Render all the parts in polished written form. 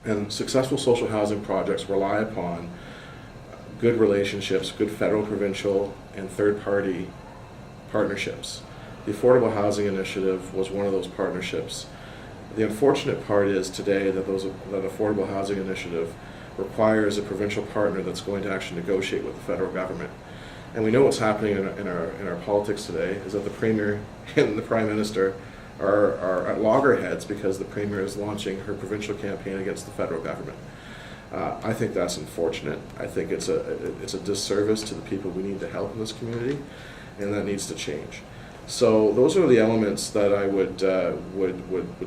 And successful social housing projects rely upon good relationships, good federal, provincial, and third-party partnerships. The Affordable Housing Initiative was one of those partnerships. The unfortunate part is today that that Affordable Housing Initiative requires a provincial partner that's going to actually negotiate with the federal government. And we know what's happening in our politics today is that the Premier and the Prime Minister are at loggerheads because the Premier is launching her provincial campaign against the federal government. I think that's unfortunate. I think it's a disservice to the people we need to help in this community, and that needs to change. So those are the elements that I would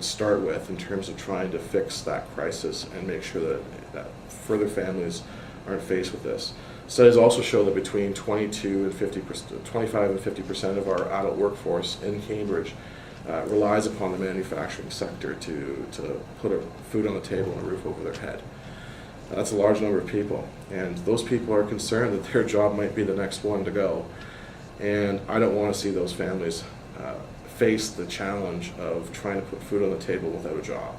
start with in terms of trying to fix that crisis and make sure that further families aren't faced with this. Studies also show that between 25 and 50% of our adult workforce in Cambridge relies upon the manufacturing sector to put food on the table and a roof over their head. That's a large number of people, and those people are concerned that their job might be the next one to go. And I don't want to see those families face the challenge of trying to put food on the table without a job.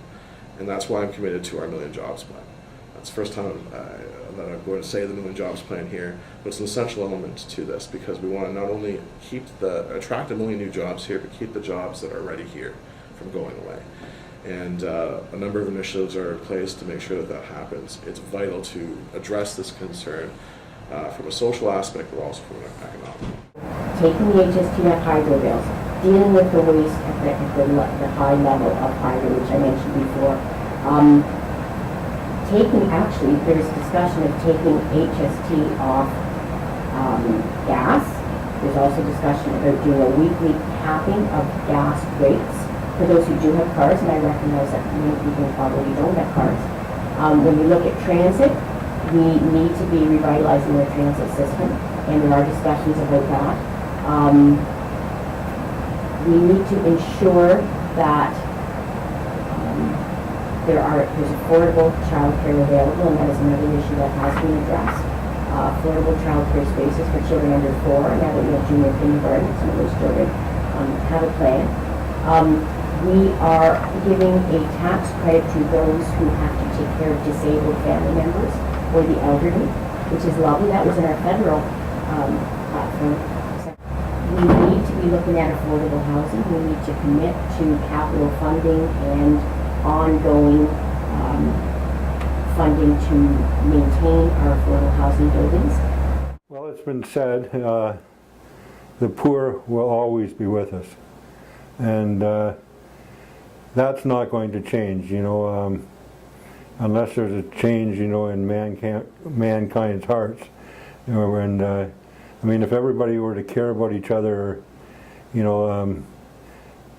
And that's why I'm committed to our Million Jobs Plan. That's the first time that I'm going to say the Million Jobs Plan here, but it's an essential element to this because we want to not only attract 1 million new jobs here, but keep the jobs that are already here from going away. And a number of initiatives are in place to make sure that happens. It's vital to address this concern from a social aspect, but also from an economic. Taking the HSTF hydro bills, dealing with the waste at the high level of hydro, which I mentioned before. Actually, there's discussion of taking HST off gas. There's also discussion about doing a weekly capping of gas rates for those who do have cars, and I recognize that many people probably don't have cars. When we look at transit, we need to be revitalizing the transit system, and there are discussions about that. We need to ensure that there's affordable childcare available, and that is another issue that has been addressed. Affordable childcare spaces for children under 4, and now that we have junior kindergarten, some of those children have a plan. We are giving a tax credit to those who have to take care of disabled family members or the elderly, which is lovely. That was in our federal platform. We need to be looking at affordable housing. We need to commit to capital funding and ongoing funding to maintain our affordable housing buildings. Well, it's been said, the poor will always be with us. And that's not going to change, unless there's a change, in mankind's hearts. And if everybody were to care about each other,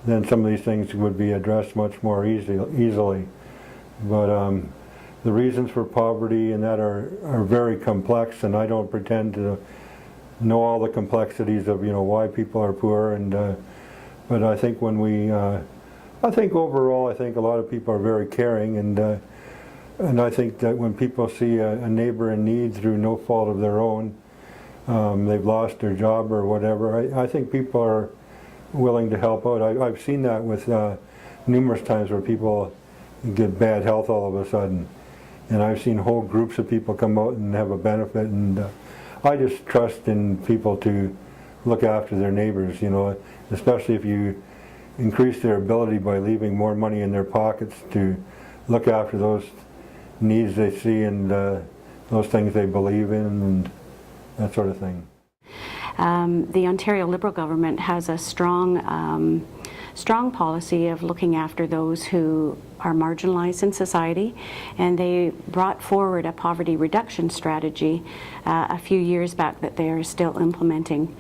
then some of these things would be addressed much more easily. But the reasons for poverty and that are very complex, and I don't pretend to know all the complexities of why people are poor. And but I think overall, I think a lot of people are very caring, and I think that when people see a neighbor in need through no fault of their own, they've lost their job or whatever, I think people are willing to help out. I've seen that with numerous times where people get bad health all of a sudden, and I've seen whole groups of people come out and have a benefit, and I just trust in people to look after their neighbors, especially if you increase their ability by leaving more money in their pockets to look after those needs they see and those things they believe in and that sort of thing. The Ontario Liberal government has a strong policy of looking after those who are marginalized in society, and they brought forward a poverty reduction strategy a few years back that they are still implementing.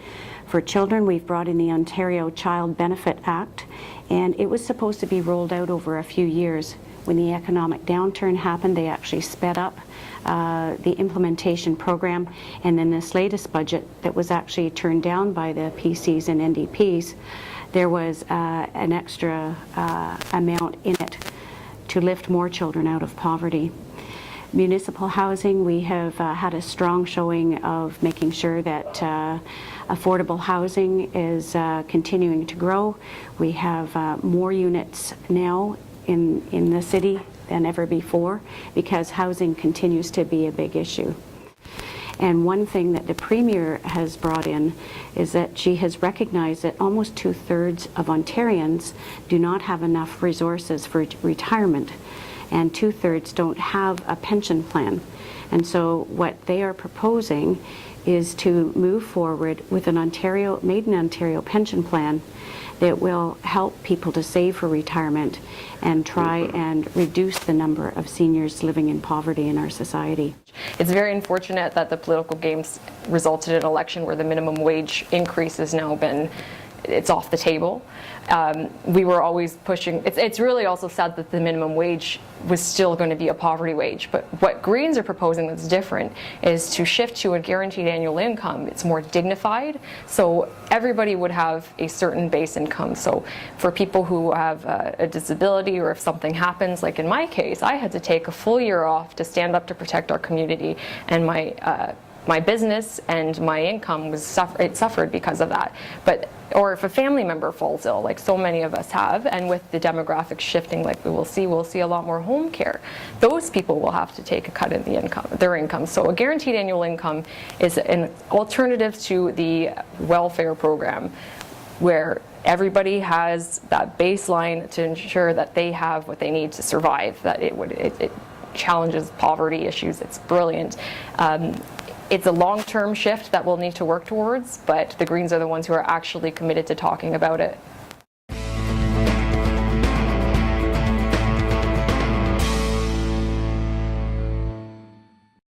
For children, we've brought in the Ontario Child Benefit Act, and it was supposed to be rolled out over a few years. When the economic downturn happened, they actually sped up the implementation program, and then this latest budget that was actually turned down by the PCs and NDPs, there was an extra amount in it to lift more children out of poverty. Municipal housing, we have had a strong showing of making sure that affordable housing is continuing to grow. We have more units now in the city than ever before, because housing continues to be a big issue. And one thing that the Premier has brought in is that she has recognized that almost 2/3 of Ontarians do not have enough resources for retirement, and 2/3 don't have a pension plan. And so what they are proposing is to move forward with an Made in Ontario pension plan that will help people to save for retirement and try and reduce the number of seniors living in poverty in our society. It's very unfortunate that the political games resulted in an election where the minimum wage increase has now been, it's off the table. We were always pushing, it's really also sad that the minimum wage was still going to be a poverty wage, but what Greens are proposing that's different is to shift to a guaranteed annual income. It's more dignified, so everybody would have a certain base income. So for people who have a disability, or if something happens, like in my case, I had to take a full year off to stand up to protect our community, and my business and my income was suffered because of that. Or if a family member falls ill, like so many of us have, and with the demographics shifting like we'll see a lot more home care, those people will have to take a cut in their income. So a guaranteed annual income is an alternative to the welfare program, where everybody has that baseline to ensure that they have what they need to survive, that it challenges poverty issues. It's brilliant. It's a long-term shift that we'll need to work towards, but the Greens are the ones who are actually committed to talking about it.